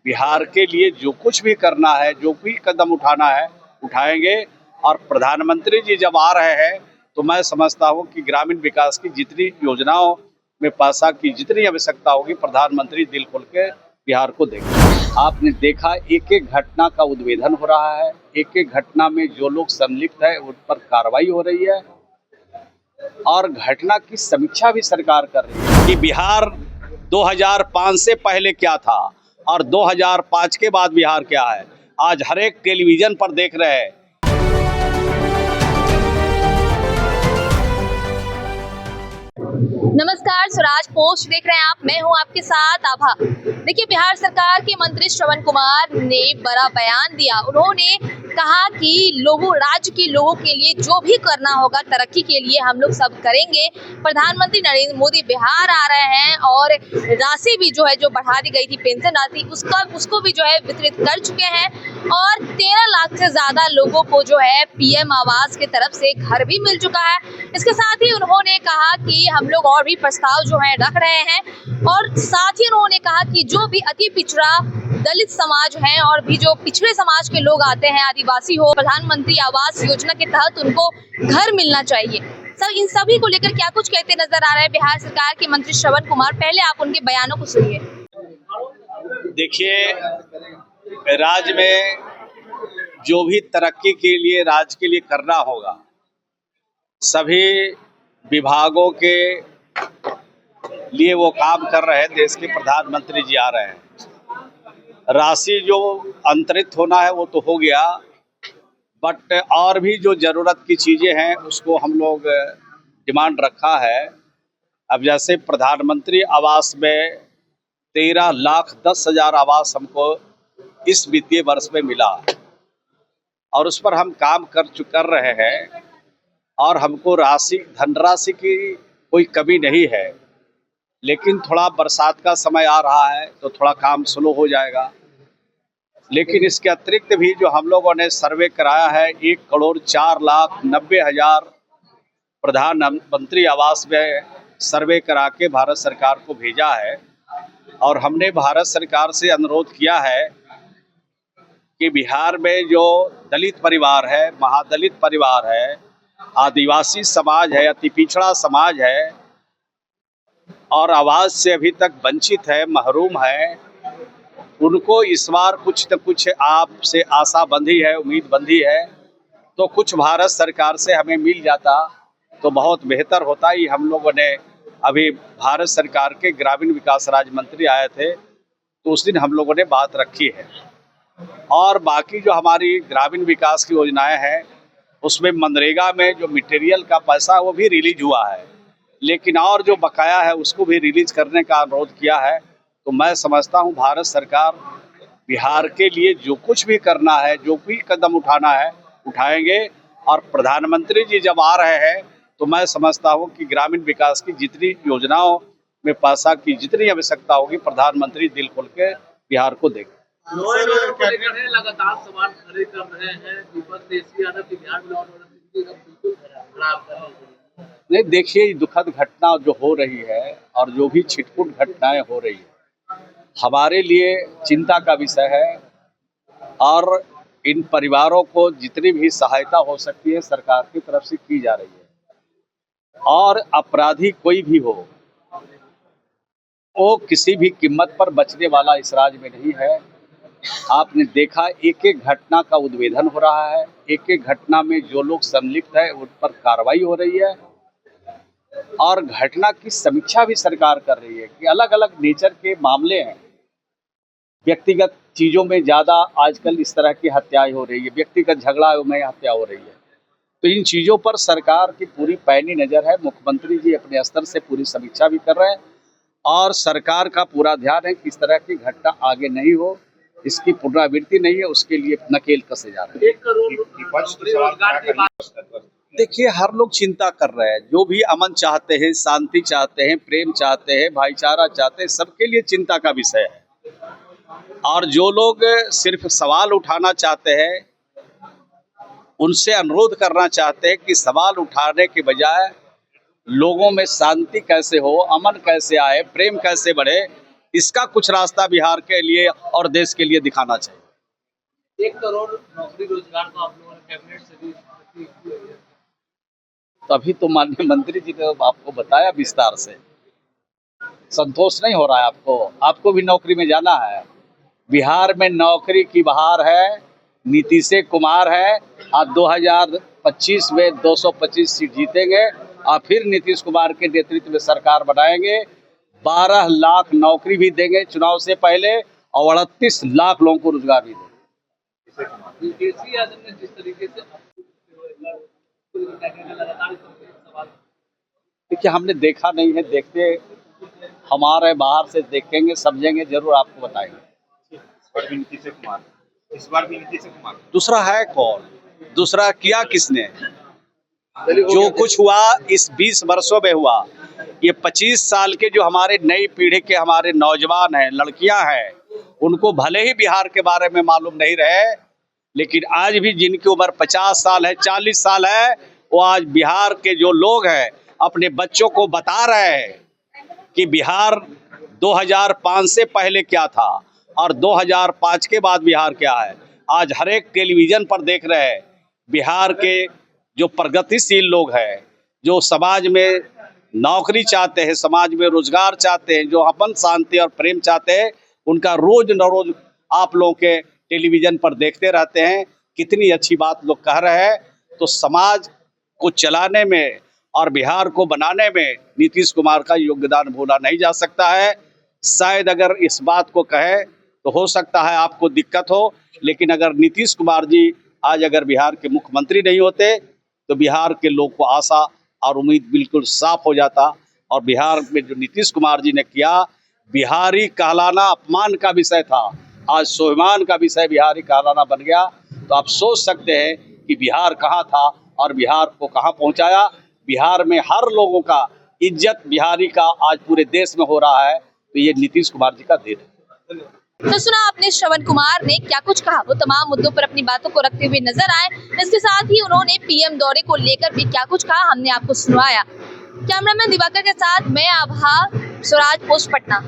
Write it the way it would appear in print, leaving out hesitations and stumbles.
बिहार के लिए जो कुछ भी करना है, जो भी कदम उठाना है उठाएंगे। और प्रधानमंत्री जी जब आ रहे हैं तो मैं समझता हूँ कि ग्रामीण विकास की जितनी योजनाओं में पैसा की जितनी आवश्यकता होगी, प्रधानमंत्री दिल खोल के बिहार को देंगे। आपने देखा एक एक घटना का उद्भेदन हो रहा है, एक एक घटना में जो लोग संलिप्त है उन पर कार्रवाई हो रही है और घटना की समीक्षा भी सरकार कर रही है कि बिहार 2005 से पहले क्या था और 2005 के बाद बिहार क्या है। आज हर एक टेलीविजन पर देख रहे हैं। नमस्कार, स्वराज पोस्ट देख रहे हैं आप। मैं हूं आपके साथ आभा। देखिए, बिहार सरकार के मंत्री श्रवण कुमार ने बड़ा बयान दिया। उन्होंने कहा कि राज्य के लोगों के लिए जो भी करना होगा तरक्की के लिए हम लोग सब करेंगे। प्रधानमंत्री नरेंद्र मोदी बिहार आ रहे हैं और राशि भी जो है जो बढ़ा दी गई थी, पेंशन राशि, उसको भी जो है वितरित कर चुके हैं और 13 लाख से ज्यादा लोगों को जो है पीएम आवास की तरफ से घर भी मिल चुका है। इसके साथ ही उन्होंने कहा कि हम लोग और भी प्रस्ताव जो है रख रहे हैं और साथ ही उन्होंने कहा कि जो भी अति पिछड़ा दलित समाज है और भी जो पिछड़े समाज के लोग आते हैं, आदिवासी हो, प्रधानमंत्री आवास योजना के तहत उनको घर मिलना चाहिए। सर, इन सभी को लेकर क्या कुछ कहते नजर आ रहे हैं बिहार सरकार के मंत्री श्रवण कुमार? पहले आप उनके बयानों को सुनिए। देखिए, राज्य में जो भी तरक्की के लिए राज्य के लिए करना होगा, सभी विभागों के लिए वो काम कर रहे हैं। देश के प्रधानमंत्री जी आ रहे हैं। राशि जो अंतरित होना है वो तो हो गया, बट और भी जो ज़रूरत की चीज़ें हैं उसको हम लोग डिमांड रखा है। अब जैसे प्रधानमंत्री आवास में 13,10,000 आवास हमको इस वित्तीय वर्ष में मिला और उस पर हम काम कर रहे हैं और हमको धनराशि की कोई कमी नहीं है। लेकिन थोड़ा बरसात का समय आ रहा है तो थोड़ा काम स्लो हो जाएगा। लेकिन इसके अतिरिक्त भी जो हम लोगों ने सर्वे कराया है, 1,04,90,000 प्रधानमंत्री आवास में सर्वे करा के भारत सरकार को भेजा है। और हमने भारत सरकार से अनुरोध किया है कि बिहार में जो दलित परिवार है, महादलित परिवार है, आदिवासी समाज है, अति पिछड़ा समाज है और आवास से अभी तक वंचित है, महरूम है, उनको इस बार कुछ न कुछ आपसे आशा बंधी है, उम्मीद बंधी है। तो कुछ भारत सरकार से हमें मिल जाता तो बहुत बेहतर होता। ही हम लोगों ने अभी भारत सरकार के ग्रामीण विकास राज्य मंत्री आए थे तो उस दिन हम लोगों ने बात रखी है। और बाकी जो हमारी ग्रामीण विकास की योजनाएं हैं उसमें मनरेगा में जो मटेरियल का पैसा वो भी रिलीज हुआ है, लेकिन और जो बकाया है उसको भी रिलीज करने का अनुरोध किया है। तो मैं समझता हूं भारत सरकार बिहार के लिए जो कुछ भी करना है, जो भी कदम उठाना है उठाएंगे। और प्रधानमंत्री जी जब आ रहे हैं तो मैं समझता हूं कि ग्रामीण विकास की जितनी योजनाओं में पैसा की जितनी आवश्यकता होगी, प्रधानमंत्री दिल खोल के बिहार को देंगे। लगातार सवाल खड़े कर रहे हैं दीपक देसी यादव की बिहार में बिल्कुल खराब कर रहे हैं। नहीं, देखिए, ये दुखद घटना जो हो रही है और जो भी छिटपुट घटनाएं हो रही है हमारे लिए चिंता का विषय है। और इन परिवारों को जितनी भी सहायता हो सकती है सरकार की तरफ से की जा रही है। और अपराधी कोई भी हो, वो किसी भी कीमत पर बचने वाला इस राज्य में नहीं है। आपने देखा एक एक घटना का उद्भेदन हो रहा है, एक एक घटना में जो लोग संलिप्त है उन पर कार्रवाई हो रही है और घटना की समीक्षा भी सरकार कर रही है कि अलग अलग नेचर के मामले हैं। व्यक्तिगत चीज़ों में ज़्यादा आजकल इस तरह की हत्याएं हो रही है, व्यक्तिगत झगड़ा में हत्या हो रही है। तो इन चीज़ों पर सरकार की पूरी पैनी नज़र है। मुख्यमंत्री जी अपने स्तर से पूरी समीक्षा भी कर रहे हैं और सरकार का पूरा ध्यान है कि इस तरह की घटना आगे नहीं हो, इसकी पुनरावृत्ति नहीं है, उसके लिए नकेल कसे जा रहे हैं। 1 करोड़ रोजगार की बात। देखिए, हर लोग चिंता कर रहे हैं। जो भी अमन चाहते हैं, शांति चाहते हैं, प्रेम चाहते हैं, भाईचारा चाहते हैं, सबके लिए चिंता का विषय है। और जो लोग सिर्फ सवाल उठाना चाहते हैं उनसे अनुरोध करना चाहते हैं कि सवाल उठाने के बजाय लोगों में शांति कैसे हो, अमन कैसे आए, प्रेम कैसे बढ़े, इसका कुछ रास्ता बिहार के लिए और देश के लिए दिखाना चाहिए। 1 करोड़ नौकरी रोजगार को आप लोगों ने कैबिनेट से भी की है। तो अभी तो माननीय मंत्री जी ने आपको बताया विस्तार से। संतोष नहीं हो रहा है आपको? आपको भी नौकरी में जाना है। बिहार में नौकरी की बहार है, नीतीश कुमार है। आज 2025 में 225 सीट जीतेंगे और फिर नीतीश कुमार के नेतृत्व में सरकार बनाएंगे। 12 लाख नौकरी भी देंगे चुनाव से पहले और 38 लाख लोगों को रोजगार भी देंगे। केसी यादव ने जिस तरीके से लगातार सवाल, देखिए हमने देखा नहीं है, देखते हमारे बाहर से देखेंगे, समझेंगे, जरूर आपको बताएंगे। इस बार भी नीतीश कुमार। दूसरा है कौन? दूसरा किया किसने? जो कुछ हुआ इस 20 वर्षों में हुआ। ये 25 साल के जो हमारे नई पीढ़ी के हमारे नौजवान हैं, लड़कियां हैं, उनको भले ही बिहार के बारे में मालूम नहीं रहे, लेकिन आज भी जिनकी उम्र 50 साल है, 40 साल है, वो आज बिहार के जो लोग हैं अपने बच्चों को बता रहे हैं कि बिहार 2005 से पहले क्या था और 2005 के बाद बिहार क्या है। आज हर एक टेलीविज़न पर देख रहे हैं बिहार के जो प्रगतिशील लोग हैं, जो समाज में नौकरी चाहते हैं, समाज में रोजगार चाहते हैं, जो अमन शांति और प्रेम चाहते हैं, उनका रोज न रोज आप लोगों के टेलीविज़न पर देखते रहते हैं। कितनी अच्छी बात लोग कह रहे हैं। तो समाज को चलाने में और बिहार को बनाने में नीतीश कुमार का योगदान भूला नहीं जा सकता है। शायद अगर इस बात को कहे तो हो सकता है आपको दिक्कत हो, लेकिन अगर नीतीश कुमार जी आज अगर बिहार के मुख्यमंत्री नहीं होते तो बिहार के लोग को आशा और उम्मीद बिल्कुल साफ हो जाता। और बिहार में जो नीतीश कुमार जी ने किया, बिहारी कहलाना अपमान का विषय था, आज स्वाभिमान का विषय बिहारी कहलाना बन गया। तो आप सोच सकते हैं कि बिहार कहाँ था और बिहार को कहाँ पहुँचाया। बिहार में हर लोगों का इज्जत बिहारी का आज पूरे देश में हो रहा है, तो ये नीतीश कुमार जी का देन है। तो सुना आपने श्रवण कुमार ने क्या कुछ कहा। वो तमाम मुद्दों पर अपनी बातों को रखते हुए नजर आए। इसके साथ ही उन्होंने पीएम दौरे को लेकर भी क्या कुछ कहा, हमने आपको सुनवाया। कैमरामैन दिवाकर के साथ मैं आभा, स्वराज पोस्ट, पटना।